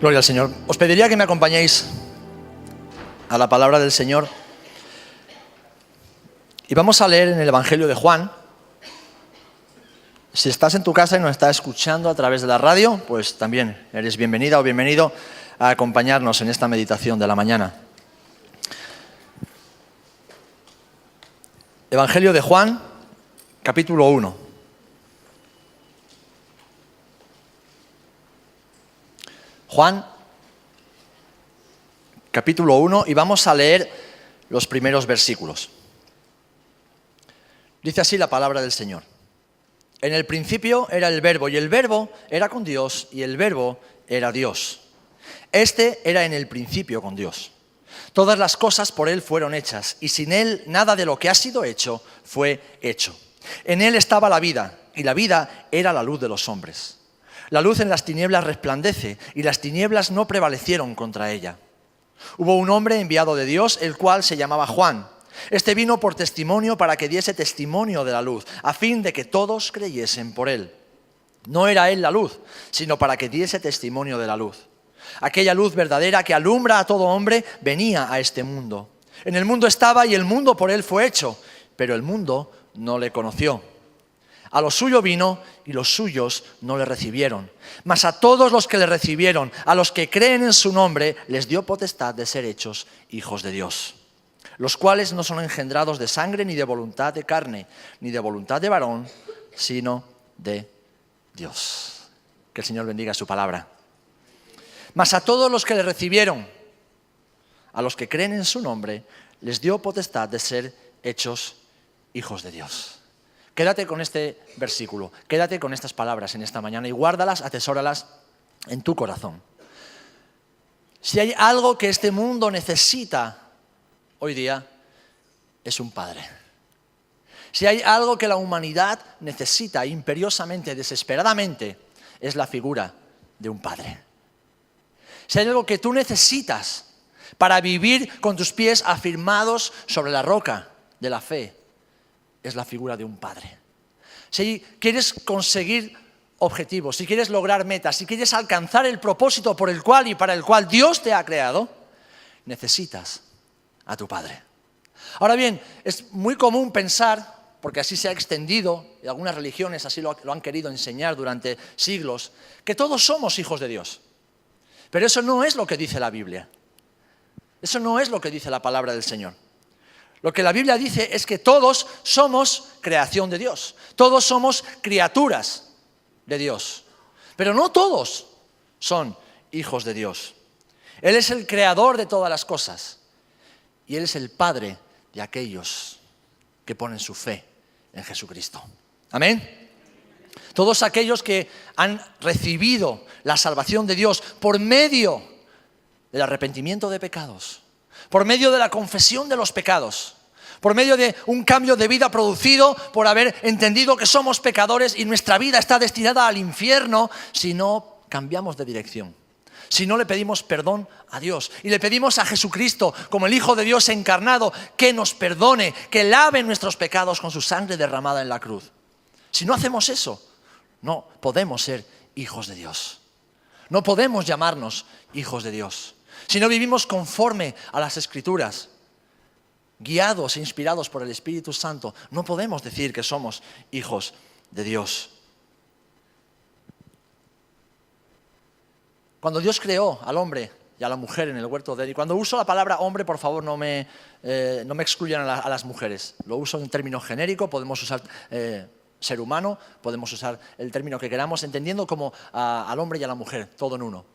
Gloria al Señor. Os pediría que me acompañéis a la palabra del Señor. Y vamos a leer en el Evangelio de Juan. Si estás en tu casa y nos estás escuchando a través de la radio, pues también eres bienvenida o bienvenido a acompañarnos en esta meditación de la mañana. Evangelio de Juan, capítulo 1. Juan, capítulo 1, y vamos a leer los primeros versículos. Dice así la palabra del Señor. En el principio era el Verbo, y el Verbo era con Dios, y el Verbo era Dios. Este era en el principio con Dios. Todas las cosas por Él fueron hechas, y sin Él nada de lo que ha sido hecho fue hecho. En Él estaba la vida, y la vida era la luz de los hombres. La luz en las tinieblas resplandece, y las tinieblas no prevalecieron contra ella. Hubo un hombre enviado de Dios, el cual se llamaba Juan. Este vino por testimonio para que diese testimonio de la luz, a fin de que todos creyesen por él. No era él la luz, sino para que diese testimonio de la luz. Aquella luz verdadera que alumbra a todo hombre venía a este mundo. En el mundo estaba y el mundo por él fue hecho, pero el mundo no le conoció. A lo suyo vino y los suyos no le recibieron. Mas a todos los que le recibieron, a los que creen en su nombre, les dio potestad de ser hechos hijos de Dios. Los cuales no son engendrados de sangre, ni de voluntad de carne, ni de voluntad de varón, sino de Dios. Que el Señor bendiga su palabra. Mas a todos los que le recibieron, a los que creen en su nombre, les dio potestad de ser hechos hijos de Dios. Quédate con este versículo, quédate con estas palabras en esta mañana y guárdalas, atesóralas en tu corazón. Si hay algo que este mundo necesita hoy día, es un padre. Si hay algo que la humanidad necesita imperiosamente, desesperadamente, es la figura de un padre. Si hay algo que tú necesitas para vivir con tus pies afirmados sobre la roca de la fe, es la figura de un padre. Si quieres conseguir objetivos, si quieres lograr metas, si quieres alcanzar el propósito por el cual y para el cual Dios te ha creado, necesitas a tu padre. Ahora bien, es muy común pensar, porque así se ha extendido, y algunas religiones así lo han querido enseñar durante siglos, que todos somos hijos de Dios. Pero eso no es lo que dice la Biblia. Eso no es lo que dice la palabra del Señor. Lo que la Biblia dice es que todos somos creación de Dios. Todos somos criaturas de Dios. Pero no todos son hijos de Dios. Él es el creador de todas las cosas. Y Él es el Padre de aquellos que ponen su fe en Jesucristo. Amén. Todos aquellos que han recibido la salvación de Dios por medio del arrepentimiento de pecados, por medio de la confesión de los pecados, por medio de un cambio de vida producido por haber entendido que somos pecadores y nuestra vida está destinada al infierno si no cambiamos de dirección, si no le pedimos perdón a Dios y le pedimos a Jesucristo como el Hijo de Dios encarnado que nos perdone, que lave nuestros pecados con su sangre derramada en la cruz. Si no hacemos eso, no podemos ser hijos de Dios. No podemos llamarnos hijos de Dios. Si no vivimos conforme a las Escrituras, guiados e inspirados por el Espíritu Santo, no podemos decir que somos hijos de Dios. Cuando Dios creó al hombre y a la mujer en el huerto de Edén, y cuando uso la palabra hombre, por favor no me excluyan a las mujeres. Lo uso en término genérico, podemos usar ser humano, podemos usar el término que queramos, entendiendo como al hombre y a la mujer, todo en uno.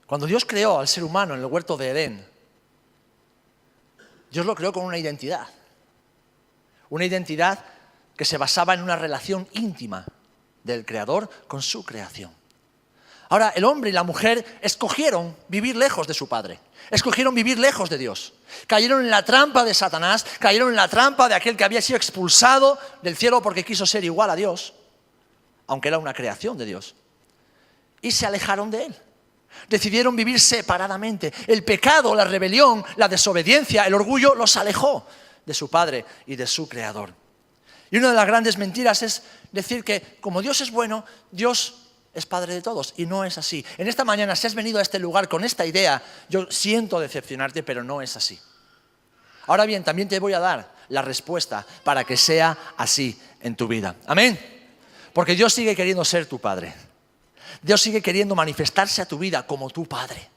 Cuando Dios creó al ser humano en el huerto de Edén, Dios lo creó con una identidad que se basaba en una relación íntima del Creador con su creación. Ahora, el hombre y la mujer escogieron vivir lejos de su Padre, escogieron vivir lejos de Dios. Cayeron en la trampa de Satanás, cayeron en la trampa de aquel que había sido expulsado del cielo porque quiso ser igual a Dios, aunque era una creación de Dios, y se alejaron de Él. Decidieron vivir separadamente. El pecado, la rebelión, la desobediencia, el orgullo los alejó de su Padre y de su Creador. Y una de las grandes mentiras es decir que como Dios es bueno, Dios es Padre de todos, y no es así. En esta mañana, si has venido a este lugar con esta idea, yo siento decepcionarte, pero no es así. Ahora bien, también te voy a dar la respuesta para que sea así en tu vida. Amén. Porque Dios sigue queriendo ser tu Padre. Dios sigue queriendo manifestarse a tu vida como tu Padre.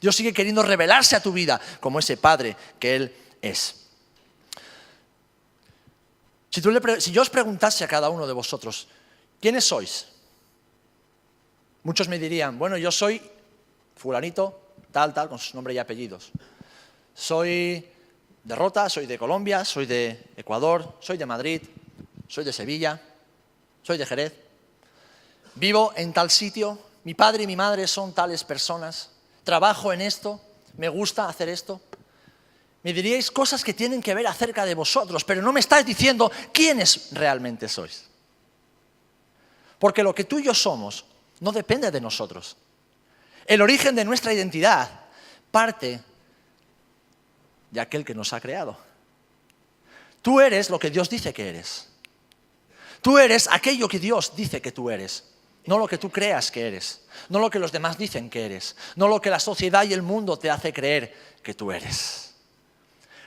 Dios sigue queriendo revelarse a tu vida como ese Padre que Él es. Si yo os preguntase a cada uno de vosotros, ¿quiénes sois? Muchos me dirían, bueno, yo soy fulanito, tal, con sus nombres y apellidos. Soy de Rota, soy de Colombia, soy de Ecuador, soy de Madrid, soy de Sevilla, soy de Jerez. Vivo en tal sitio, mi padre y mi madre son tales personas, trabajo en esto, me gusta hacer esto. Me diríais cosas que tienen que ver acerca de vosotros, pero no me estáis diciendo quiénes realmente sois. Porque lo que tú y yo somos no depende de nosotros. El origen de nuestra identidad parte de aquel que nos ha creado. Tú eres lo que Dios dice que eres. Tú eres aquello que Dios dice que tú eres. No lo que tú creas que eres. No lo que los demás dicen que eres. No lo que la sociedad y el mundo te hace creer que tú eres.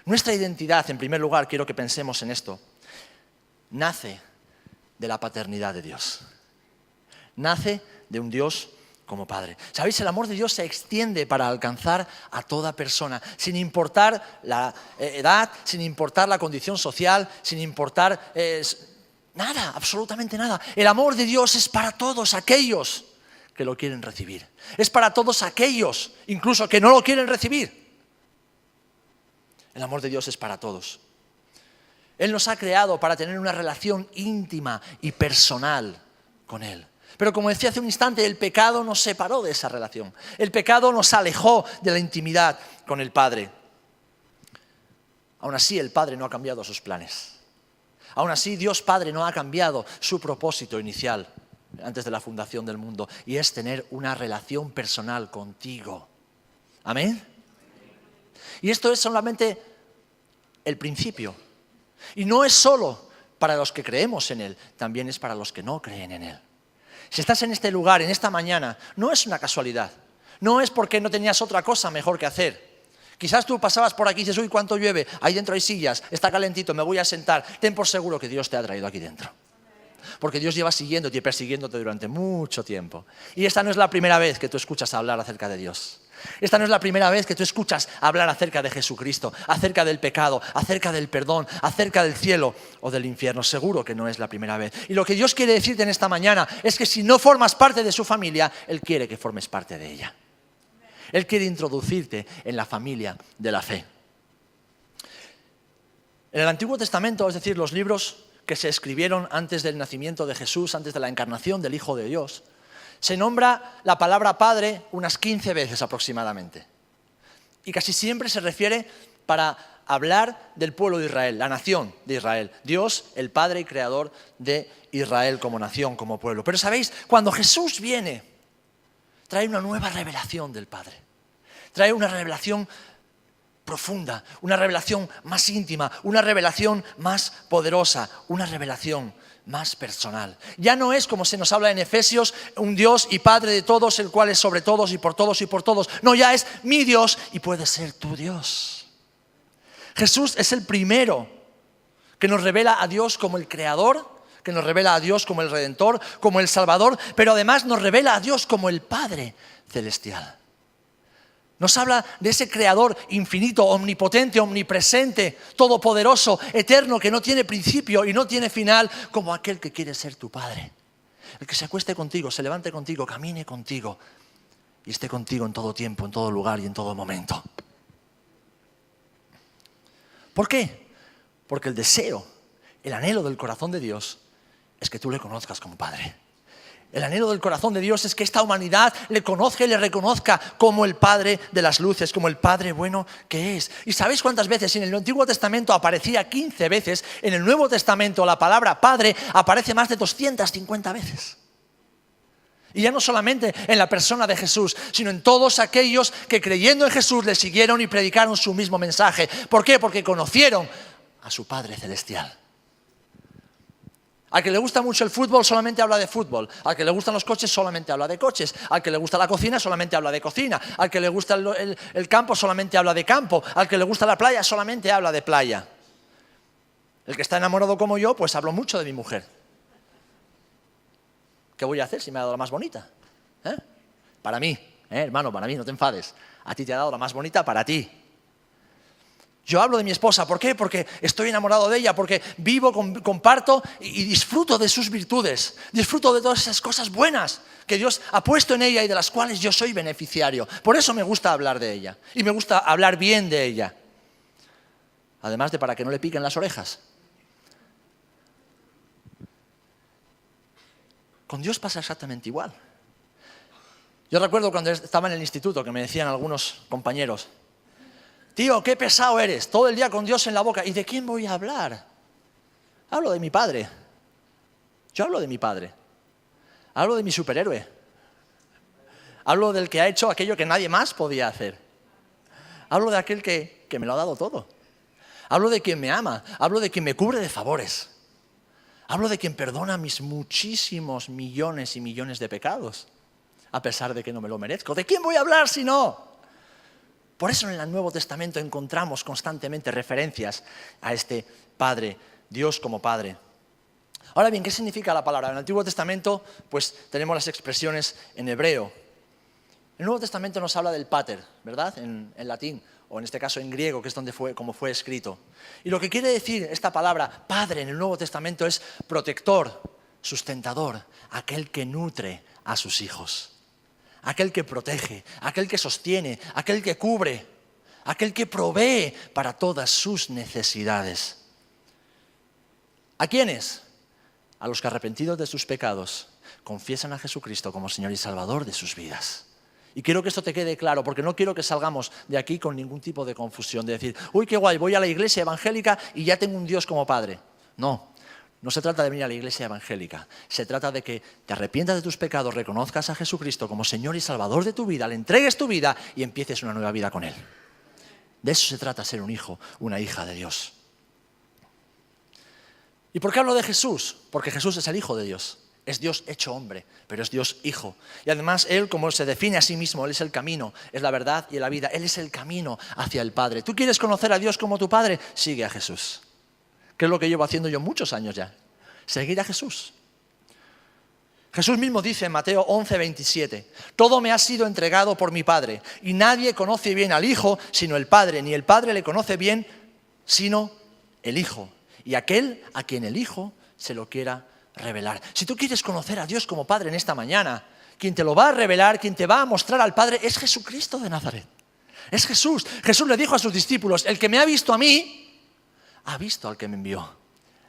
Nuestra identidad, en primer lugar, quiero que pensemos en esto, nace de la paternidad de Dios. Nace de un Dios como Padre. ¿Sabéis? El amor de Dios se extiende para alcanzar a toda persona, sin importar la edad, sin importar la condición social, sin importar nada, absolutamente nada. El amor de Dios es para todos aquellos que lo quieren recibir. Es para todos aquellos, incluso que no lo quieren recibir. El amor de Dios es para todos. Él nos ha creado para tener una relación íntima y personal con Él. Pero como decía hace un instante, el pecado nos separó de esa relación. El pecado nos alejó de la intimidad con el Padre. Aún así, el Padre no ha cambiado sus planes. Aún así, Dios Padre no ha cambiado su propósito inicial antes de la fundación del mundo, y es tener una relación personal contigo. ¿Amén? Y esto es solamente el principio. Y no es solo para los que creemos en Él, también es para los que no creen en Él. Si estás en este lugar, en esta mañana, no es una casualidad. No es porque no tenías otra cosa mejor que hacer. Quizás tú pasabas por aquí y dices, uy, cuánto llueve, ahí dentro hay sillas, está calentito, me voy a sentar. Ten por seguro que Dios te ha traído aquí dentro. Porque Dios lleva siguiéndote y persiguiéndote durante mucho tiempo. Y esta no es la primera vez que tú escuchas hablar acerca de Dios. Esta no es la primera vez que tú escuchas hablar acerca de Jesucristo, acerca del pecado, acerca del perdón, acerca del cielo o del infierno. Seguro que no es la primera vez. Y lo que Dios quiere decirte en esta mañana es que si no formas parte de su familia, Él quiere que formes parte de ella. Él quiere introducirte en la familia de la fe. En el Antiguo Testamento, es decir, los libros que se escribieron antes del nacimiento de Jesús, antes de la encarnación del Hijo de Dios, se nombra la palabra Padre unas 15 veces aproximadamente. Y casi siempre se refiere para hablar del pueblo de Israel, la nación de Israel. Dios, el Padre y Creador de Israel como nación, como pueblo. Pero ¿sabéis? Cuando Jesús viene, trae una nueva revelación del Padre. Trae una revelación profunda, una revelación más íntima, una revelación más poderosa, una revelación más personal. Ya no es como se nos habla en Efesios, un Dios y Padre de todos, el cual es sobre todos y por todos y por todos. No, ya es mi Dios y puede ser tu Dios. Jesús es el primero que nos revela a Dios como el Creador, que nos revela a Dios como el Redentor, como el Salvador, pero además nos revela a Dios como el Padre Celestial. Nos habla de ese Creador infinito, omnipotente, omnipresente, todopoderoso, eterno, que no tiene principio y no tiene final, como aquel que quiere ser tu Padre. El que se acueste contigo, se levante contigo, camine contigo y esté contigo en todo tiempo, en todo lugar y en todo momento. ¿Por qué? Porque el deseo, el anhelo del corazón de Dios es que tú le conozcas como Padre. El anhelo del corazón de Dios es que esta humanidad le conozca y le reconozca como el Padre de las luces, como el Padre bueno que es. ¿Y sabéis cuántas veces en el Antiguo Testamento aparecía 15 veces? En el Nuevo Testamento la palabra Padre aparece más de 250 veces. Y ya no solamente en la persona de Jesús, sino en todos aquellos que creyendo en Jesús le siguieron y predicaron su mismo mensaje. ¿Por qué? Porque conocieron a su Padre Celestial. Al que le gusta mucho el fútbol solamente habla de fútbol. Al que le gustan los coches solamente habla de coches. Al que le gusta la cocina solamente habla de cocina. Al que le gusta el campo solamente habla de campo. Al que le gusta la playa solamente habla de playa. El que está enamorado como yo, pues hablo mucho de mi mujer. ¿Qué voy a hacer si me ha dado la más bonita? Para mí, hermano, para mí, no te enfades. A ti te ha dado la más bonita para ti. Yo hablo de mi esposa, ¿por qué? Porque estoy enamorado de ella, porque vivo, comparto y disfruto de sus virtudes. Disfruto de todas esas cosas buenas que Dios ha puesto en ella y de las cuales yo soy beneficiario. Por eso me gusta hablar de ella y me gusta hablar bien de ella. Además de para que no le piquen las orejas. Con Dios pasa exactamente igual. Yo recuerdo cuando estaba en el instituto que me decían algunos compañeros: tío, qué pesado eres, todo el día con Dios en la boca. ¿Y de quién voy a hablar? Hablo de mi padre. Yo hablo de mi padre. Hablo de mi superhéroe. Hablo del que ha hecho aquello que nadie más podía hacer. Hablo de aquel que me lo ha dado todo. Hablo de quien me ama. Hablo de quien me cubre de favores. Hablo de quien perdona mis muchísimos millones y millones de pecados, a pesar de que no me lo merezco. ¿De quién voy a hablar si no? Por eso en el Nuevo Testamento encontramos constantemente referencias a este Padre, Dios como Padre. Ahora bien, ¿qué significa la palabra? En el Antiguo Testamento pues tenemos las expresiones en hebreo. El Nuevo Testamento nos habla del pater, ¿verdad? En latín, o en este caso en griego, que es como fue escrito. Y lo que quiere decir esta palabra Padre en el Nuevo Testamento es protector, sustentador, aquel que nutre a sus hijos. Aquel que protege, aquel que sostiene, aquel que cubre, aquel que provee para todas sus necesidades. ¿A quiénes? A los que arrepentidos de sus pecados confiesan a Jesucristo como Señor y Salvador de sus vidas. Y quiero que esto te quede claro, porque no quiero que salgamos de aquí con ningún tipo de confusión, de decir, uy, qué guay, voy a la iglesia evangélica y ya tengo un Dios como Padre. No. No se trata de venir a la iglesia evangélica, se trata de que te arrepientas de tus pecados, reconozcas a Jesucristo como Señor y Salvador de tu vida, le entregues tu vida y empieces una nueva vida con Él. De eso se trata ser un hijo, una hija de Dios. ¿Y por qué hablo de Jesús? Porque Jesús es el Hijo de Dios, es Dios hecho hombre, pero es Dios Hijo. Y además Él, como se define a sí mismo, Él es el camino, es la verdad y la vida, Él es el camino hacia el Padre. ¿Tú quieres conocer a Dios como tu Padre? Sigue a Jesús. Que es lo que llevo haciendo yo muchos años ya. Seguir a Jesús. Jesús mismo dice en Mateo 11, 27, todo me ha sido entregado por mi Padre, y nadie conoce bien al Hijo sino el Padre, ni el Padre le conoce bien sino el Hijo, y aquel a quien el Hijo se lo quiera revelar. Si tú quieres conocer a Dios como Padre en esta mañana, quien te lo va a revelar, quien te va a mostrar al Padre, es Jesucristo de Nazaret. Es Jesús. Jesús le dijo a sus discípulos, el que me ha visto a mí, ha visto al que me envió,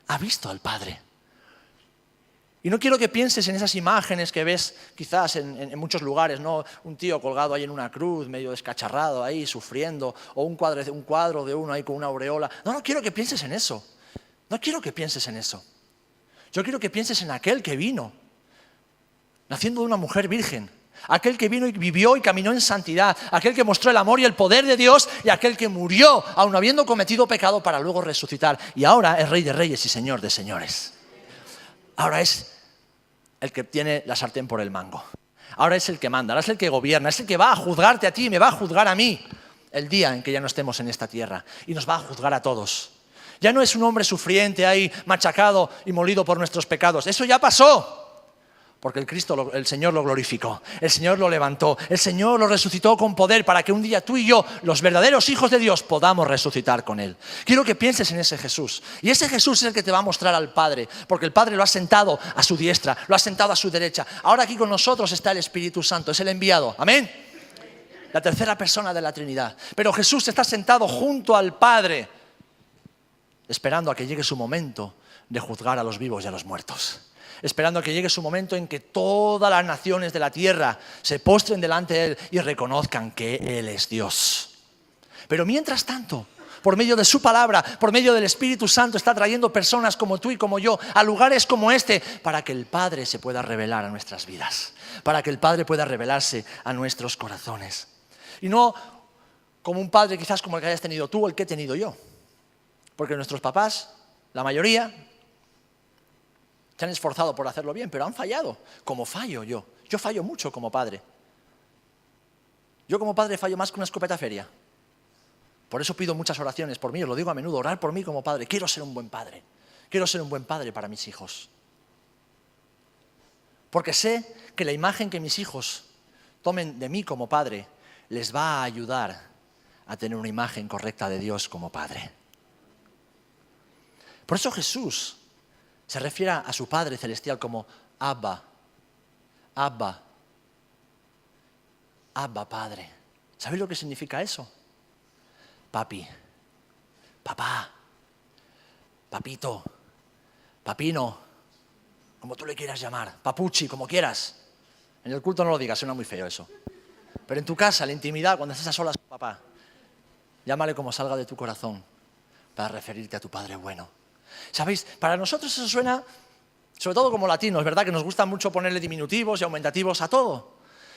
ha visto al Padre. Y no quiero que pienses en esas imágenes que ves quizás en muchos lugares, ¿no? Un tío colgado ahí en una cruz, medio descacharrado ahí, sufriendo, o un cuadro de uno ahí con una aureola. No quiero que pienses en eso. No quiero que pienses en eso. Yo quiero que pienses en aquel que vino, naciendo de una mujer virgen. Aquel que vino y vivió y caminó en santidad, aquel que mostró el amor y el poder de Dios y aquel que murió aun habiendo cometido pecado para luego resucitar. Y ahora es Rey de Reyes y Señor de Señores. Ahora es el que tiene la sartén por el mango. Ahora es el que manda, ahora es el que gobierna, es el que va a juzgarte a ti y me va a juzgar a mí el día en que ya no estemos en esta tierra y nos va a juzgar a todos. Ya no es un hombre sufriente ahí, machacado y molido por nuestros pecados. Eso ya pasó. Porque el Señor lo glorificó, el Señor lo levantó, el Señor lo resucitó con poder para que un día tú y yo, los verdaderos hijos de Dios, podamos resucitar con Él. Quiero que pienses en ese Jesús. Y ese Jesús es el que te va a mostrar al Padre, porque el Padre lo ha sentado a su diestra, lo ha sentado a su derecha. Ahora aquí con nosotros está el Espíritu Santo, es el enviado. Amén. La tercera persona de la Trinidad. Pero Jesús está sentado junto al Padre, esperando a que llegue su momento de juzgar a los vivos y a los muertos. Esperando a que llegue su momento en que todas las naciones de la tierra se postren delante de Él y reconozcan que Él es Dios. Pero mientras tanto, por medio de su palabra, por medio del Espíritu Santo, está trayendo personas como tú y como yo a lugares como este para que el Padre se pueda revelar a nuestras vidas, para que el Padre pueda revelarse a nuestros corazones. Y no como un padre quizás como el que hayas tenido tú o el que he tenido yo. Porque nuestros papás, la mayoría, Se han esforzado por hacerlo bien, pero han fallado, como fallo yo. Yo fallo mucho como padre. Yo como padre fallo más que una escopeta feria. Por eso pido muchas oraciones por mí, os lo digo a menudo, orar por mí como padre. Quiero ser un buen padre. Quiero ser un buen padre para mis hijos. Porque sé que la imagen que mis hijos tomen de mí como padre les va a ayudar a tener una imagen correcta de Dios como padre. Por eso Jesús se refiere a su Padre Celestial como Abba, Abba, Abba Padre. ¿Sabéis lo que significa eso? Papi, papá, papito, papino, como tú le quieras llamar, papuchi, como quieras. En el culto no lo digas, suena muy feo eso. Pero en tu casa, en la intimidad, cuando estás a solas con papá, llámale como salga de tu corazón para referirte a tu Padre bueno. ¿Sabéis? Para nosotros eso suena, sobre todo como latinos, ¿verdad? Que nos gusta mucho ponerle diminutivos y aumentativos a todo.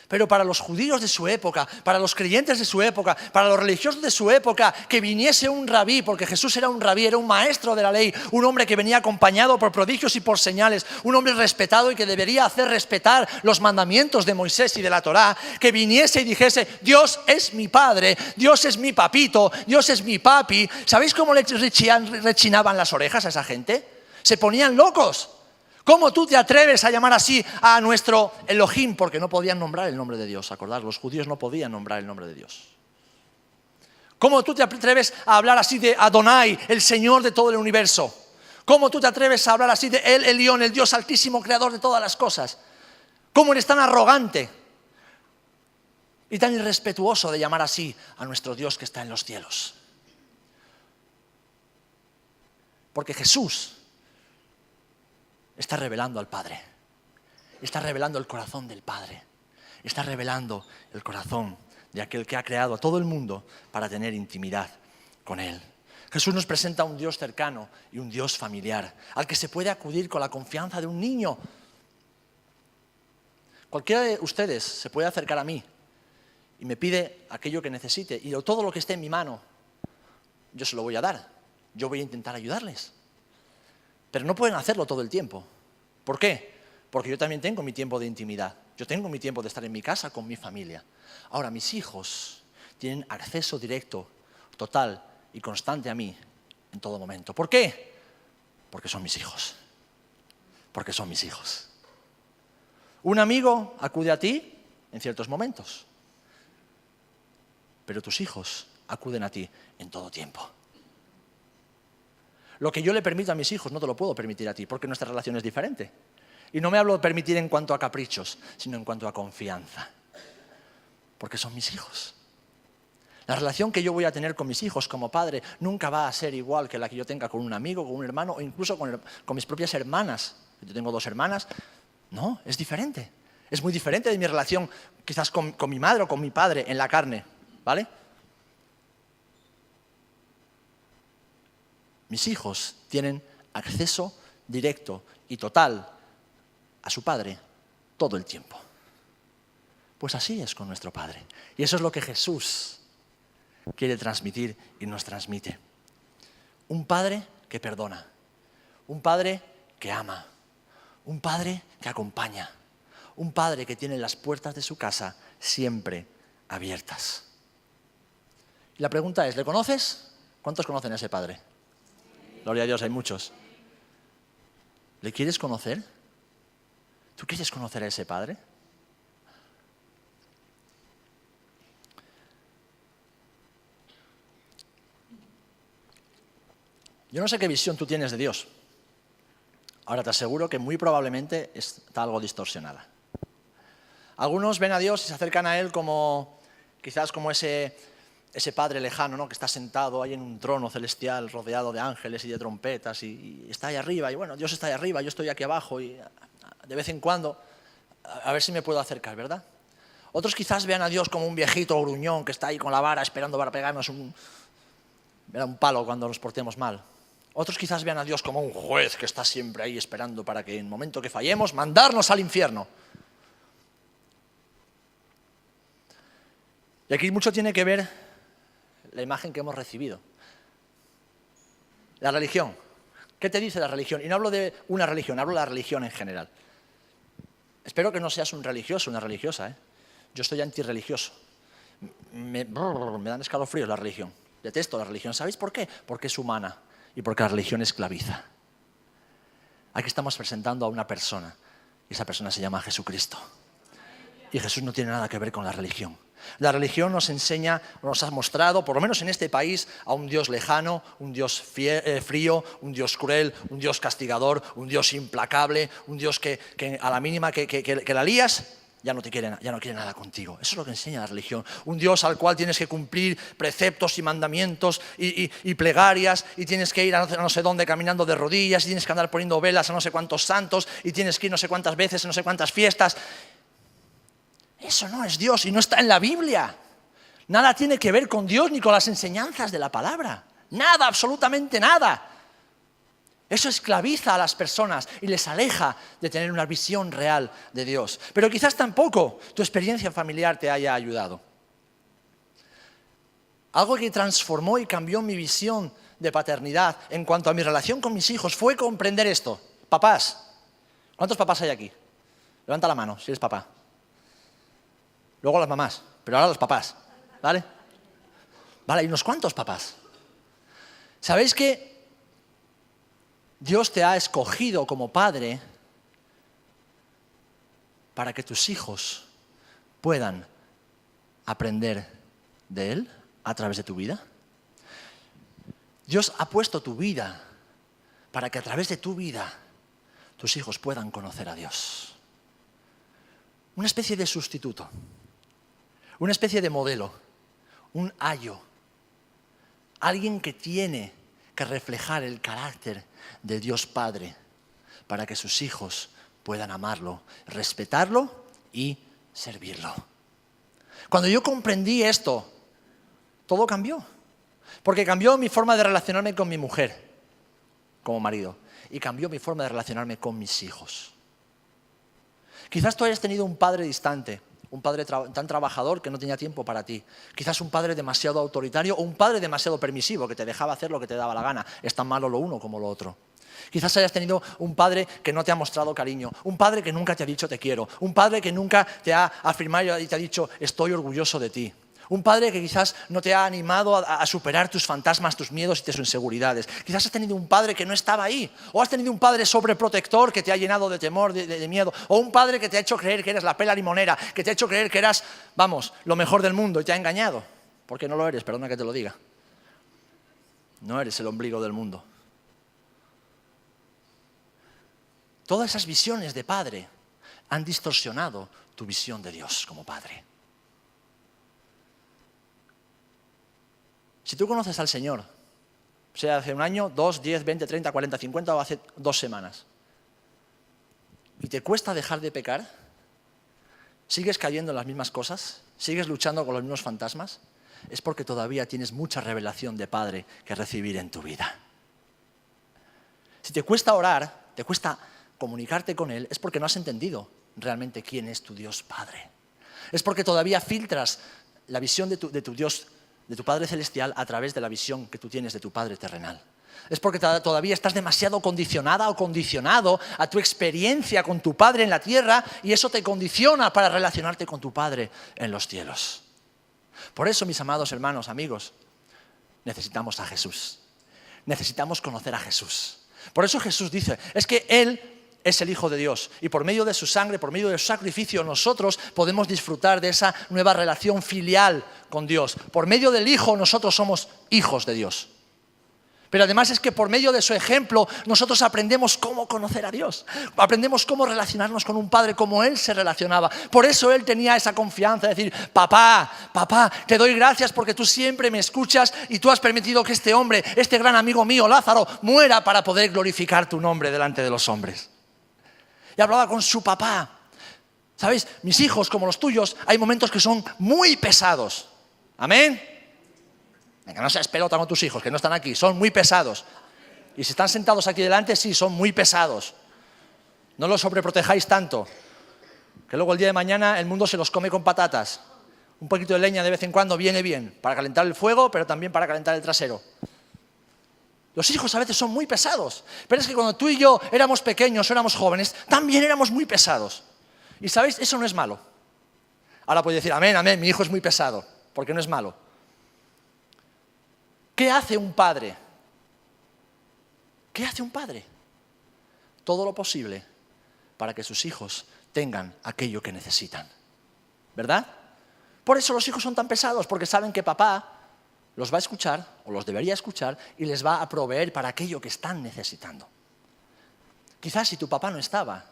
Pero para los judíos de su época, para los creyentes de su época, para los religiosos de su época, que viniese un rabí, porque Jesús era un rabí, era un maestro de la ley, un hombre que venía acompañado por prodigios y por señales, un hombre respetado y que debería hacer respetar los mandamientos de Moisés y de la Torá, que viniese y dijese, Dios es mi padre, Dios es mi papito, Dios es mi papi. ¿Sabéis cómo le rechinaban las orejas a esa gente? Se ponían locos. ¿Cómo tú te atreves a llamar así a nuestro Elohim? Porque no podían nombrar el nombre de Dios. Acordad, los judíos no podían nombrar el nombre de Dios. ¿Cómo tú te atreves a hablar así de Adonai, el Señor de todo el universo? ¿Cómo tú te atreves a hablar así de El Elión, el Dios altísimo, creador de todas las cosas? ¿Cómo eres tan arrogante y tan irrespetuoso de llamar así a nuestro Dios que está en los cielos? Porque Jesús está revelando al Padre, está revelando el corazón del Padre, está revelando el corazón de aquel que ha creado a todo el mundo para tener intimidad con Él. Jesús nos presenta a un Dios cercano y un Dios familiar, al que se puede acudir con la confianza de un niño. Cualquiera de ustedes se puede acercar a mí y me pide aquello que necesite, y todo lo que esté en mi mano, yo se lo voy a dar. Yo voy a intentar ayudarles. Pero no pueden hacerlo todo el tiempo. ¿Por qué? Porque yo también tengo mi tiempo de intimidad. Yo tengo mi tiempo de estar en mi casa con mi familia. Ahora, mis hijos tienen acceso directo, total y constante a mí en todo momento. ¿Por qué? Porque son mis hijos. Porque son mis hijos. Un amigo acude a ti en ciertos momentos. Pero tus hijos acuden a ti en todo tiempo. Lo que yo le permito a mis hijos no te lo puedo permitir a ti, porque nuestra relación es diferente. Y no me hablo de permitir en cuanto a caprichos, sino en cuanto a confianza. Porque son mis hijos. La relación que yo voy a tener con mis hijos como padre nunca va a ser igual que la que yo tenga con un amigo, con un hermano o incluso con mis propias hermanas. Yo tengo 2 hermanas. No, es diferente. Es muy diferente de mi relación quizás con mi madre o con mi padre en la carne, ¿vale? Mis hijos tienen acceso directo y total a su Padre todo el tiempo. Pues así es con nuestro Padre. Y eso es lo que Jesús quiere transmitir y nos transmite. Un Padre que perdona, un Padre que ama, un Padre que acompaña, un Padre que tiene las puertas de su casa siempre abiertas. Y la pregunta es, ¿le conoces? ¿Cuántos conocen a ese Padre? Gloria a Dios, hay muchos. ¿Le quieres conocer? ¿Tú quieres conocer a ese Padre? Yo no sé qué visión tú tienes de Dios. Ahora te aseguro que muy probablemente está algo distorsionada. Algunos ven a Dios y se acercan a Él como, quizás como ese Padre lejano, ¿no? Que está sentado ahí en un trono celestial rodeado de ángeles y de trompetas y está ahí arriba. Y bueno, Dios está ahí arriba, yo estoy aquí abajo y de vez en cuando a ver si me puedo acercar, ¿verdad? Otros quizás vean a Dios como un viejito gruñón que está ahí con la vara esperando para pegarnos un palo cuando nos portemos mal. Otros quizás vean a Dios como un juez que está siempre ahí esperando para que en el momento que fallemos, mandarnos al infierno. Y aquí mucho tiene que ver la imagen que hemos recibido. La religión, ¿Qué te dice la religión? Y no hablo de una religión, hablo de la religión en general. Espero que no seas un religioso, una religiosa, ¿eh? Yo estoy antirreligioso. Me dan escalofríos la religión. Detesto la religión. ¿Sabéis por qué? Porque es humana y porque la religión esclaviza. Aquí estamos presentando a una persona y esa persona se llama Jesucristo. Y Jesús no tiene nada que ver con la religión. La religión nos enseña, nos ha mostrado, por lo menos en este país, a un Dios lejano, un Dios frío, un Dios cruel, un Dios castigador, un Dios implacable, un Dios que a la mínima que la lías, ya no quiere nada contigo. Eso es lo que enseña la religión. Un Dios al cual tienes que cumplir preceptos y mandamientos y plegarias, y tienes que ir a no sé dónde caminando de rodillas, y tienes que andar poniendo velas a no sé cuántos santos, y tienes que ir no sé cuántas veces a no sé cuántas fiestas. Eso no es Dios y no está en la Biblia. Nada tiene que ver con Dios ni con las enseñanzas de la palabra. Nada, absolutamente nada. Eso esclaviza a las personas y les aleja de tener una visión real de Dios. Pero quizás tampoco tu experiencia familiar te haya ayudado. Algo que transformó y cambió mi visión de paternidad en cuanto a mi relación con mis hijos fue comprender esto. Papás, ¿cuántos papás hay aquí? Levanta la mano si eres papá. Luego las mamás, pero ahora los papás, ¿vale? Vale, hay unos cuantos papás. ¿Sabéis que Dios te ha escogido como padre para que tus hijos puedan aprender de Él a través de tu vida? Dios ha puesto tu vida para que a través de tu vida tus hijos puedan conocer a Dios. Una especie de sustituto. Una especie de modelo, un ayo, alguien que tiene que reflejar el carácter de Dios Padre para que sus hijos puedan amarlo, respetarlo y servirlo. Cuando yo comprendí esto, todo cambió, porque cambió mi forma de relacionarme con mi mujer, como marido, y cambió mi forma de relacionarme con mis hijos. Quizás tú hayas tenido un padre distante, un padre tan trabajador que no tenía tiempo para ti. Quizás un padre demasiado autoritario o un padre demasiado permisivo que te dejaba hacer lo que te daba la gana. Es tan malo lo uno como lo otro. Quizás hayas tenido un padre que no te ha mostrado cariño, un padre que nunca te ha dicho te quiero, un padre que nunca te ha afirmado y te ha dicho estoy orgulloso de ti. Un padre que quizás no te ha animado a superar tus fantasmas, tus miedos y tus inseguridades. Quizás has tenido un padre que no estaba ahí. O has tenido un padre sobreprotector que te ha llenado de temor, de miedo. O un padre que te ha hecho creer que eres la pela limonera, que te ha hecho creer que eras, lo mejor del mundo y te ha engañado. Porque no lo eres, perdona que te lo diga. No eres el ombligo del mundo. Todas esas visiones de padre han distorsionado tu visión de Dios como padre. Si tú conoces al Señor, sea hace un año, 2, 10, 20, 30, 40, 50 o hace 2 semanas, y te cuesta dejar de pecar, sigues cayendo en las mismas cosas, sigues luchando con los mismos fantasmas, es porque todavía tienes mucha revelación de Padre que recibir en tu vida. Si te cuesta orar, te cuesta comunicarte con Él, es porque no has entendido realmente quién es tu Dios Padre. Es porque todavía filtras la visión de tu Dios, de tu Padre Celestial a través de la visión que tú tienes de tu Padre terrenal. Es porque todavía estás demasiado condicionada o condicionado a tu experiencia con tu Padre en la tierra y eso te condiciona para relacionarte con tu Padre en los cielos. Por eso, mis amados hermanos, amigos, necesitamos a Jesús. Necesitamos conocer a Jesús. Por eso Jesús dice, es que Él es el Hijo de Dios y por medio de su sangre, por medio de su sacrificio, nosotros podemos disfrutar de esa nueva relación filial con Dios. Por medio del Hijo nosotros somos hijos de Dios. Pero además es que por medio de su ejemplo nosotros aprendemos cómo conocer a Dios. Aprendemos cómo relacionarnos con un Padre como Él se relacionaba. Por eso Él tenía esa confianza de decir, papá, te doy gracias porque tú siempre me escuchas y tú has permitido que este hombre, este gran amigo mío, Lázaro, muera para poder glorificar tu nombre delante de los hombres. Y hablaba con su papá. ¿Sabéis? Mis hijos, como los tuyos, hay momentos que son muy pesados. ¿Amén? Que no seas pelota con tus hijos, que no están aquí, son muy pesados. Y si están sentados aquí delante, sí, son muy pesados. No los sobreprotejáis tanto, que luego el día de mañana el mundo se los come con patatas. Un poquito de leña de vez en cuando viene bien, para calentar el fuego, pero también para calentar el trasero. Los hijos a veces son muy pesados, pero es que cuando tú y yo éramos pequeños o éramos jóvenes, también éramos muy pesados. Y ¿sabéis? Eso no es malo. Ahora podéis decir, amén, amén, mi hijo es muy pesado, porque no es malo. ¿Qué hace un padre? ¿Qué hace un padre? Todo lo posible para que sus hijos tengan aquello que necesitan. ¿Verdad? Por eso los hijos son tan pesados, porque saben que papá los va a escuchar, o los debería escuchar, y les va a proveer para aquello que están necesitando. Quizás si tu papá no estaba,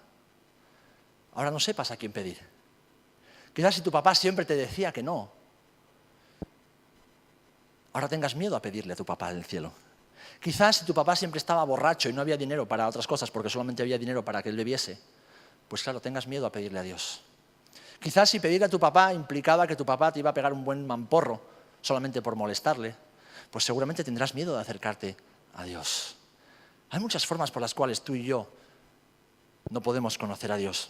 ahora no sepas a quién pedir. Quizás si tu papá siempre te decía que no, ahora tengas miedo a pedirle a tu papá en el cielo. Quizás si tu papá siempre estaba borracho y no había dinero para otras cosas, porque solamente había dinero para que él bebiese, pues claro, tengas miedo a pedirle a Dios. Quizás si pedirle a tu papá implicaba que tu papá te iba a pegar un buen mamporro, solamente por molestarle, pues seguramente tendrás miedo de acercarte a Dios. Hay muchas formas por las cuales tú y yo no podemos conocer a Dios.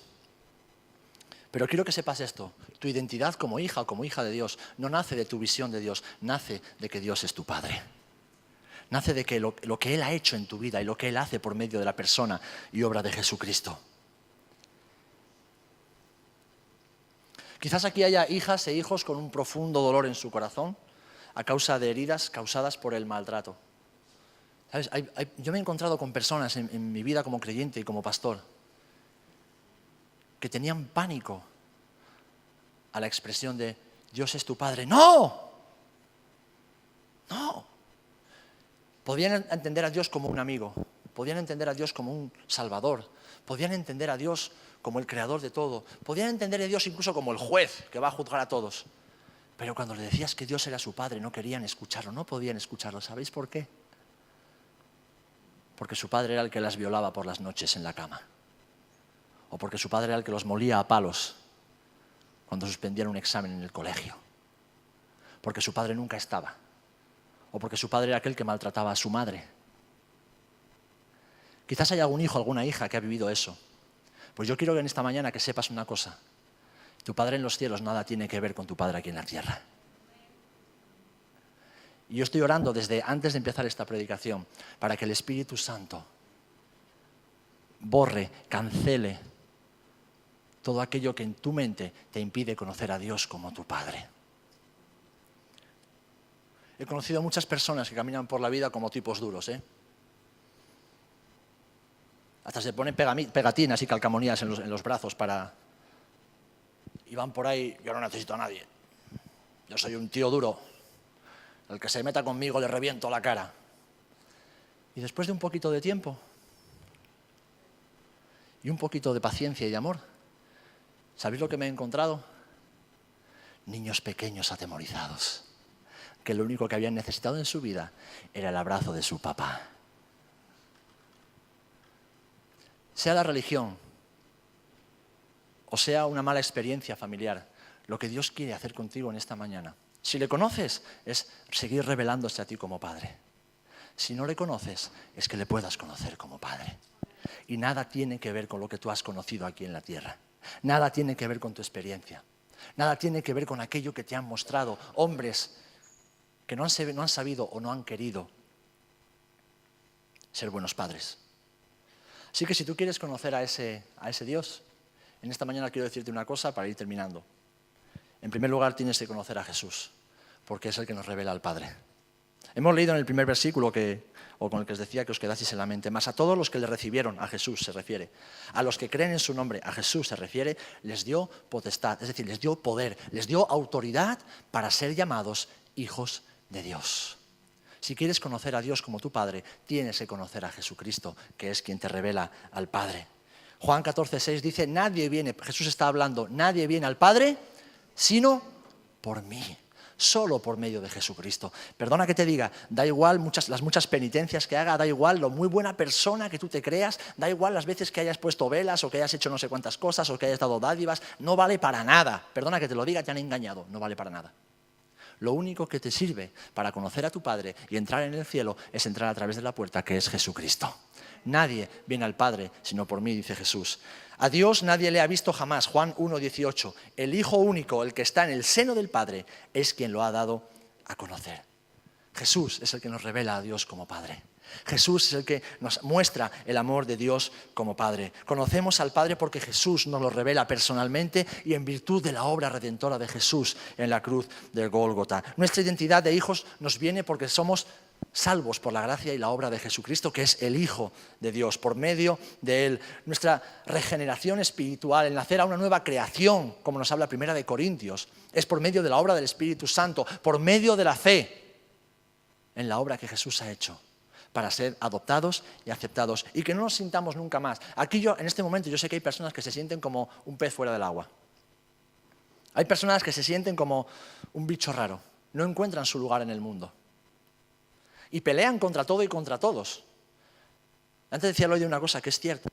Pero quiero que sepas esto, tu identidad como hija o como hija de Dios no nace de tu visión de Dios, nace de que Dios es tu Padre. Nace de que lo que Él ha hecho en tu vida y lo que Él hace por medio de la persona y obra de Jesucristo. Quizás aquí haya hijas e hijos con un profundo dolor en su corazón a causa de heridas causadas por el maltrato. ¿Sabes? Yo me he encontrado con personas en mi vida como creyente y como pastor que tenían pánico a la expresión de Dios es tu Padre. ¡No! ¡No! Podían entender a Dios como un amigo, podían entender a Dios como un salvador, podían entender a Dios como el creador de todo, podían entender a Dios incluso como el juez que va a juzgar a todos. Pero cuando le decías que Dios era su Padre, no querían escucharlo, no podían escucharlo. ¿Sabéis por qué? Porque su padre era el que las violaba por las noches en la cama. O porque su padre era el que los molía a palos cuando suspendían un examen en el colegio. Porque su padre nunca estaba. O porque su padre era aquel que maltrataba a su madre. Quizás haya algún hijo, alguna hija que ha vivido eso. Pues yo quiero que en esta mañana que sepas una cosa. Tu Padre en los cielos nada tiene que ver con tu Padre aquí en la tierra. Y yo estoy orando desde antes de empezar esta predicación para que el Espíritu Santo borre, cancele todo aquello que en tu mente te impide conocer a Dios como tu Padre. He conocido muchas personas que caminan por la vida como tipos duros, Hasta se ponen pegatinas y calcamonías en los brazos y van por ahí, yo no necesito a nadie. Yo soy un tío duro. El que se meta conmigo le reviento la cara. Y después de un poquito de tiempo y un poquito de paciencia y amor, ¿sabéis lo que me he encontrado? Niños pequeños atemorizados, que lo único que habían necesitado en su vida era el abrazo de su papá. Sea la religión o sea una mala experiencia familiar, lo que Dios quiere hacer contigo en esta mañana, si le conoces, es seguir revelándose a ti como Padre. Si no le conoces, es que le puedas conocer como Padre. Y nada tiene que ver con lo que tú has conocido aquí en la tierra. Nada tiene que ver con tu experiencia. Nada tiene que ver con aquello que te han mostrado hombres que no han sabido o no han querido ser buenos padres. Así que si tú quieres conocer a ese Dios, en esta mañana quiero decirte una cosa para ir terminando. En primer lugar, tienes que conocer a Jesús, porque es el que nos revela al Padre. Hemos leído en el primer versículo con el que os decía que os quedaseis en la mente, mas a todos los que le recibieron, a Jesús se refiere, a los que creen en su nombre, a Jesús se refiere, les dio potestad, es decir, les dio poder, les dio autoridad para ser llamados hijos de Dios. Si quieres conocer a Dios como tu Padre, tienes que conocer a Jesucristo, que es quien te revela al Padre. Juan 14:6 dice, nadie viene, Jesús está hablando, nadie viene al Padre sino por mí. Solo por medio de Jesucristo. Perdona que te diga, da igual las muchas penitencias que haga, da igual lo muy buena persona que tú te creas, da igual las veces que hayas puesto velas o que hayas hecho no sé cuántas cosas o que hayas dado dádivas, no vale para nada. Perdona que te lo diga, te han engañado, no vale para nada. Lo único que te sirve para conocer a tu Padre y entrar en el cielo es entrar a través de la puerta que es Jesucristo. Nadie viene al Padre sino por mí, dice Jesús. A Dios nadie le ha visto jamás. Juan 1:18. El Hijo único, el que está en el seno del Padre, es quien lo ha dado a conocer. Jesús es el que nos revela a Dios como Padre. Jesús es el que nos muestra el amor de Dios como Padre. Conocemos al Padre porque Jesús nos lo revela personalmente y en virtud de la obra redentora de Jesús en la cruz del Gólgota. Nuestra identidad de hijos nos viene porque somos salvos por la gracia y la obra de Jesucristo, que es el Hijo de Dios, por medio de Él. Nuestra regeneración espiritual, el nacer a una nueva creación, como nos habla 1 Corintios, es por medio de la obra del Espíritu Santo, por medio de la fe en la obra que Jesús ha hecho, para ser adoptados y aceptados, y que no nos sintamos nunca más. Aquí en este momento, yo sé que hay personas que se sienten como un pez fuera del agua. Hay personas que se sienten como un bicho raro, no encuentran su lugar en el mundo. Y pelean contra todo y contra todos. Antes decía Lloyd una cosa que es cierta.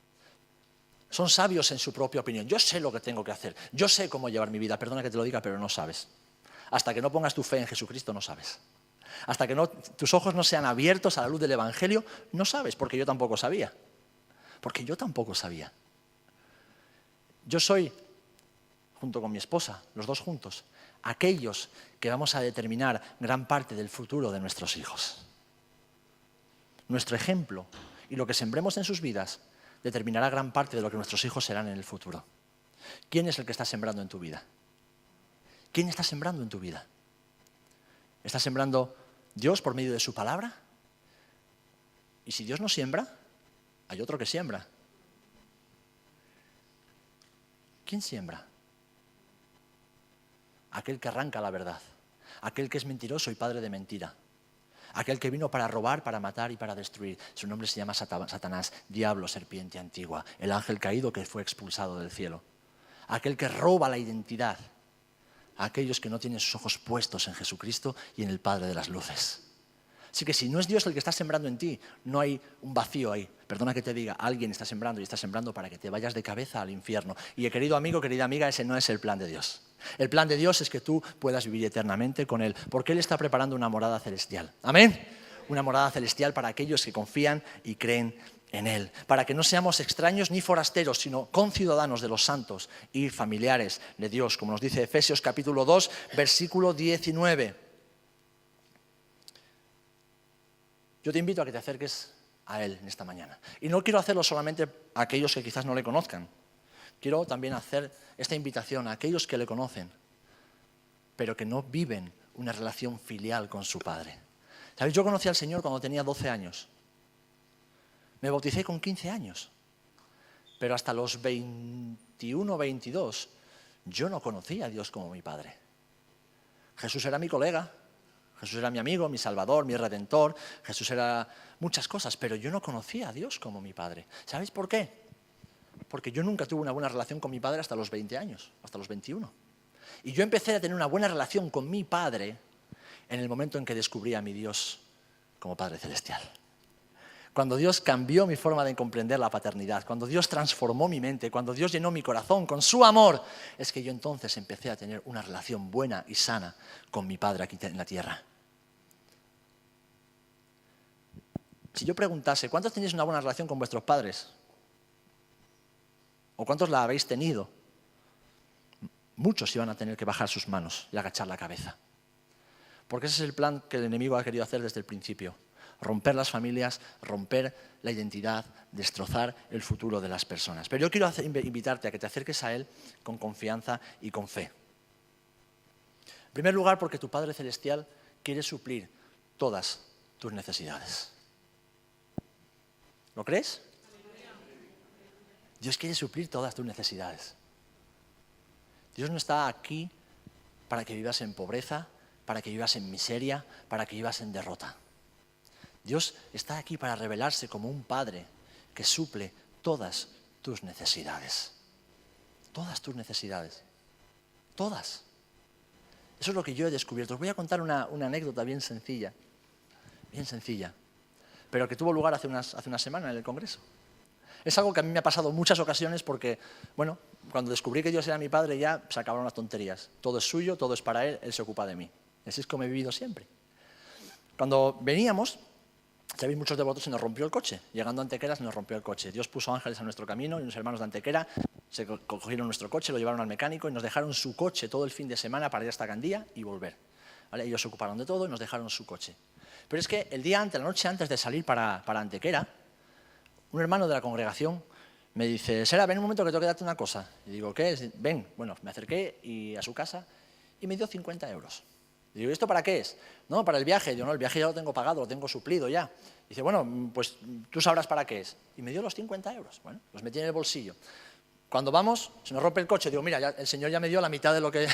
Son sabios en su propia opinión. Yo sé lo que tengo que hacer. Yo sé cómo llevar mi vida. Perdona que te lo diga, pero no sabes. Hasta que no pongas tu fe en Jesucristo, no sabes. Hasta que tus ojos no sean abiertos a la luz del Evangelio, no sabes, porque yo tampoco sabía. Porque yo tampoco sabía. Yo soy, junto con mi esposa, los dos juntos, aquellos que vamos a determinar gran parte del futuro de nuestros hijos. Nuestro ejemplo y lo que sembremos en sus vidas determinará gran parte de lo que nuestros hijos serán en el futuro. ¿Quién es el que está sembrando en tu vida? ¿Quién está sembrando en tu vida? ¿Está sembrando Dios por medio de su palabra? Y si Dios no siembra, hay otro que siembra. ¿Quién siembra? Aquel que arranca la verdad, aquel que es mentiroso y padre de mentira, aquel que vino para robar, para matar y para destruir. Su nombre se llama Satanás, diablo, serpiente antigua, el ángel caído que fue expulsado del cielo. Aquel que roba la identidad a aquellos que no tienen sus ojos puestos en Jesucristo y en el Padre de las luces. Así que si no es Dios el que está sembrando en ti, no hay un vacío ahí. Perdona que te diga, alguien está sembrando y está sembrando para que te vayas de cabeza al infierno. Y querido amigo, querida amiga, ese no es el plan de Dios. El plan de Dios es que tú puedas vivir eternamente con Él, porque Él está preparando una morada celestial. ¿Amén? Una morada celestial para aquellos que confían y creen en Él, para que no seamos extraños ni forasteros, sino conciudadanos de los santos y familiares de Dios, como nos dice Efesios capítulo 2, versículo 19. Yo te invito a que te acerques a Él en esta mañana. Y no quiero hacerlo solamente a aquellos que quizás no le conozcan. Quiero también hacer esta invitación a aquellos que le conocen, pero que no viven una relación filial con su Padre. ¿Sabéis? Yo conocí al Señor cuando tenía 12 años. Me bauticé con 15 años. Pero hasta los 21 o 22 yo no conocía a Dios como mi Padre. Jesús era mi colega. Jesús era mi amigo, mi salvador, mi redentor. Jesús era muchas cosas, pero yo no conocía a Dios como mi Padre. ¿Sabéis por qué? Porque yo nunca tuve una buena relación con mi Padre hasta los 20 años, hasta los 21. Y yo empecé a tener una buena relación con mi Padre en el momento en que descubrí a mi Dios como Padre Celestial. Cuando Dios cambió mi forma de comprender la paternidad, cuando Dios transformó mi mente, cuando Dios llenó mi corazón con su amor, es que yo entonces empecé a tener una relación buena y sana con mi Padre aquí en la tierra. Si yo preguntase, ¿cuántos tenéis una buena relación con vuestros padres? ¿O cuántos la habéis tenido? Muchos iban a tener que bajar sus manos y agachar la cabeza. Porque ese es el plan que el enemigo ha querido hacer desde el principio. Romper las familias, romper la identidad, destrozar el futuro de las personas. Pero yo quiero invitarte a que te acerques a Él con confianza y con fe. En primer lugar, porque tu Padre Celestial quiere suplir todas tus necesidades. ¿Lo crees? Dios quiere suplir todas tus necesidades. Dios no está aquí para que vivas en pobreza, para que vivas en miseria, para que vivas en derrota. Dios está aquí para revelarse como un Padre que suple todas tus necesidades. Todas tus necesidades. Todas. Eso es lo que yo he descubierto. Os voy a contar una anécdota bien sencilla, pero que tuvo lugar hace una semana en el Congreso. Es algo que a mí me ha pasado en muchas ocasiones porque, bueno, cuando descubrí que Dios era mi Padre ya se acabaron las tonterías. Todo es suyo, todo es para Él, Él se ocupa de mí. Así es como he vivido siempre. Cuando veníamos, sabéis, muchos de vosotros se nos rompió el coche. Llegando a Antequera se nos rompió el coche. Dios puso ángeles a nuestro camino y unos hermanos de Antequera se cogieron nuestro coche, lo llevaron al mecánico y nos dejaron su coche todo el fin de semana para ir hasta Gandía y volver. ¿Vale? Ellos se ocuparon de todo y nos dejaron su coche. Pero es que el día antes, la noche antes de salir para Antequera, un hermano de la congregación me dice, Sera, ven un momento que tengo que darte una cosa. Y digo, ¿qué es? Ven. Bueno, me acerqué a su casa y me dio 50 euros. Y digo, ¿y esto para qué es? No, para el viaje. Yo, no, el viaje ya lo tengo pagado, lo tengo suplido ya. Dice, bueno, pues tú sabrás para qué es. Y me dio los 50 euros. Bueno, los metí en el bolsillo. Cuando vamos, se nos rompe el coche, digo, mira, ya, el Señor ya me dio la mitad de lo que...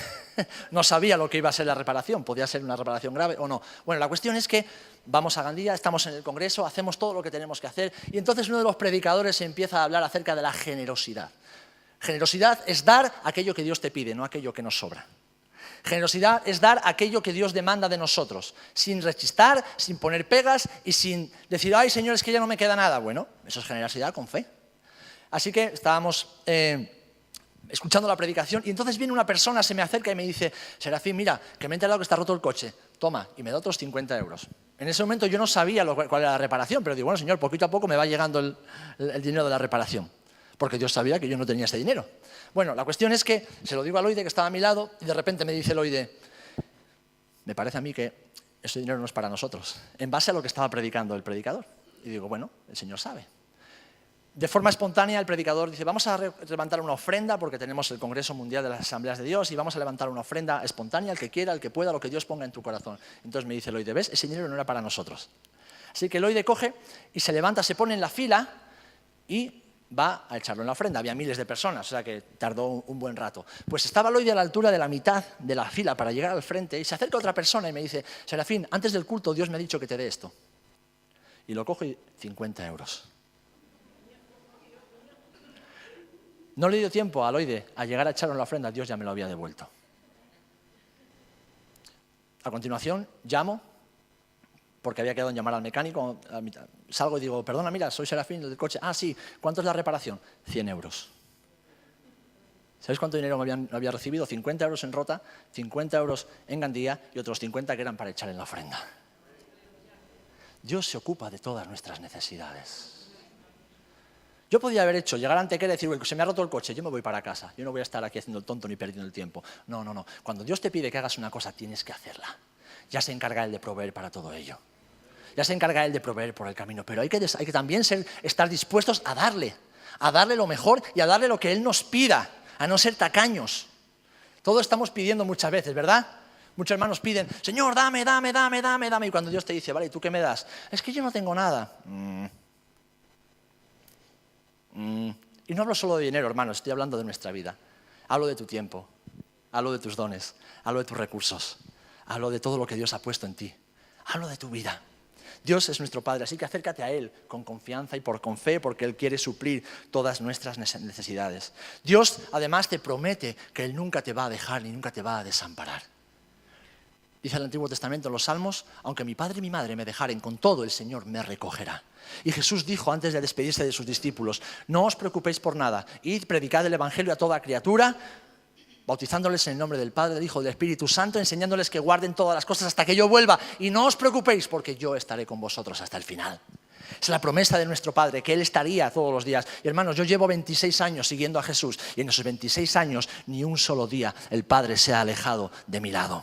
no sabía lo que iba a ser la reparación, podía ser una reparación grave o no. Bueno, la cuestión es que vamos a Gandía, estamos en el Congreso, hacemos todo lo que tenemos que hacer y entonces uno de los predicadores empieza a hablar acerca de la generosidad. Generosidad es dar aquello que Dios te pide, no aquello que nos sobra. Generosidad es dar aquello que Dios demanda de nosotros, sin rechistar, sin poner pegas y sin decir, ay, Señor, es que ya no me queda nada. Bueno, eso es generosidad con fe. Así que estábamos escuchando la predicación y entonces viene una persona, se me acerca y me dice, Serafín, mira, que me he enterado que está roto el coche, toma, y me da otros 50 euros. En ese momento yo no sabía cuál era la reparación, pero digo, bueno, Señor, poquito a poco me va llegando el dinero de la reparación, porque Dios sabía que yo no tenía ese dinero. Bueno, la cuestión es que se lo digo a Loide, que estaba a mi lado, y de repente me dice Loide, me parece a mí que ese dinero no es para nosotros, en base a lo que estaba predicando el predicador. Y digo, bueno, el Señor sabe. De forma espontánea el predicador dice, vamos a levantar una ofrenda porque tenemos el Congreso Mundial de las Asambleas de Dios y vamos a levantar una ofrenda espontánea, el que quiera, el que pueda, lo que Dios ponga en tu corazón. Entonces me dice Loide, ¿ves? Ese dinero no era para nosotros. Así que Loide coge y se levanta, se pone en la fila y va a echarlo en la ofrenda. Había miles de personas, o sea que tardó un buen rato. Pues estaba Loide a la altura de la mitad de la fila para llegar al frente y se acerca otra persona y me dice, Serafín, antes del culto Dios me ha dicho que te dé esto. Y lo cojo y 50 euros. No le dio tiempo a Loide a llegar a echarlo en la ofrenda, Dios ya me lo había devuelto. A continuación, llamo, porque había quedado en llamar al mecánico, salgo y digo, perdona, mira, soy Serafín del coche. Ah, sí, ¿cuánto es la reparación? 100 euros. ¿Sabéis cuánto dinero me había recibido? 50 euros en Rota, 50 euros en Gandía y otros 50 que eran para echar en la ofrenda. Dios se ocupa de todas nuestras necesidades. Yo podía haber hecho, llegar a Antequera y decir, se me ha roto el coche, yo me voy para casa. Yo no voy a estar aquí haciendo el tonto ni perdiendo el tiempo. No, no, no. Cuando Dios te pide que hagas una cosa, tienes que hacerla. Ya se encarga Él de proveer para todo ello. Ya se encarga Él de proveer por el camino. Pero hay que también estar dispuestos a darle lo mejor y a darle lo que Él nos pida, a no ser tacaños. Todos estamos pidiendo muchas veces, ¿verdad? Muchos hermanos piden, Señor, dame, dame, dame, dame, dame. Y cuando Dios te dice, vale, ¿y tú qué me das? Es que yo no tengo nada. Y no hablo solo de dinero, hermanos, estoy hablando de nuestra vida. Hablo de tu tiempo, hablo de tus dones, hablo de tus recursos, hablo de todo lo que Dios ha puesto en ti. Hablo de tu vida. Dios es nuestro Padre, así que acércate a Él con confianza y con fe, porque Él quiere suplir todas nuestras necesidades. Dios, además, te promete que Él nunca te va a dejar ni nunca te va a desamparar. Dice el Antiguo Testamento en los Salmos, aunque mi padre y mi madre me dejaren, con todo el Señor me recogerá. Y Jesús dijo antes de despedirse de sus discípulos, no os preocupéis por nada, id, predicad el Evangelio a toda criatura, bautizándoles en el nombre del Padre, del Hijo y del Espíritu Santo, enseñándoles que guarden todas las cosas hasta que yo vuelva. Y no os preocupéis porque yo estaré con vosotros hasta el final. Es la promesa de nuestro Padre, que Él estaría todos los días. Y hermanos, yo llevo 26 años siguiendo a Jesús y en esos 26 años ni un solo día el Padre se ha alejado de mi lado.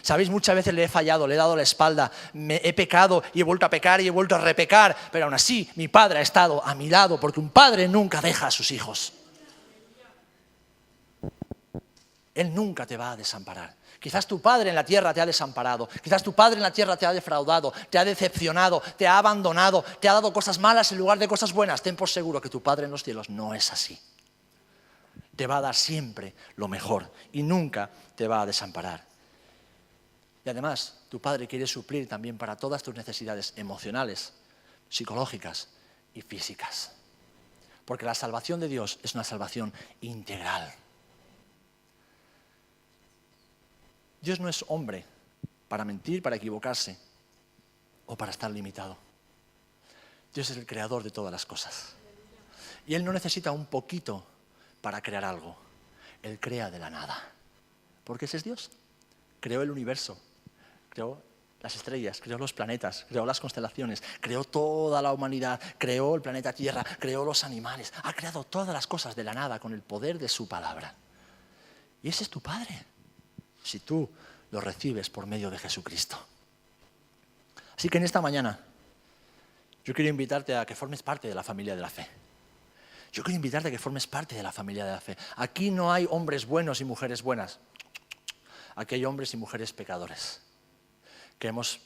¿Sabéis? Muchas veces le he fallado, le he dado la espalda, he pecado y he vuelto a pecar y he vuelto a repecar, pero aún así mi Padre ha estado a mi lado, porque un padre nunca deja a sus hijos. Él nunca te va a desamparar. Quizás tu padre en la tierra te ha desamparado, quizás tu padre en la tierra te ha defraudado, te ha decepcionado, te ha abandonado, te ha dado cosas malas en lugar de cosas buenas. Ten por seguro que tu Padre en los cielos no es así. Te va a dar siempre lo mejor y nunca te va a desamparar. Y además, tu Padre quiere suplir también para todas tus necesidades emocionales, psicológicas y físicas. Porque la salvación de Dios es una salvación integral. Dios no es hombre para mentir, para equivocarse o para estar limitado. Dios es el creador de todas las cosas. Y Él no necesita un poquito para crear algo. Él crea de la nada. Porque ese es Dios. Creó el universo. Creó las estrellas, creó los planetas, creó las constelaciones, creó toda la humanidad, creó el planeta Tierra, creó los animales, ha creado todas las cosas de la nada con el poder de su palabra. Y ese es tu Padre, si tú lo recibes por medio de Jesucristo. Así que en esta mañana yo quiero invitarte a que formes parte de la familia de la fe. Yo quiero invitarte a que formes parte de la familia de la fe. Aquí no hay hombres buenos y mujeres buenas. Aquí hay hombres y mujeres pecadores que hemos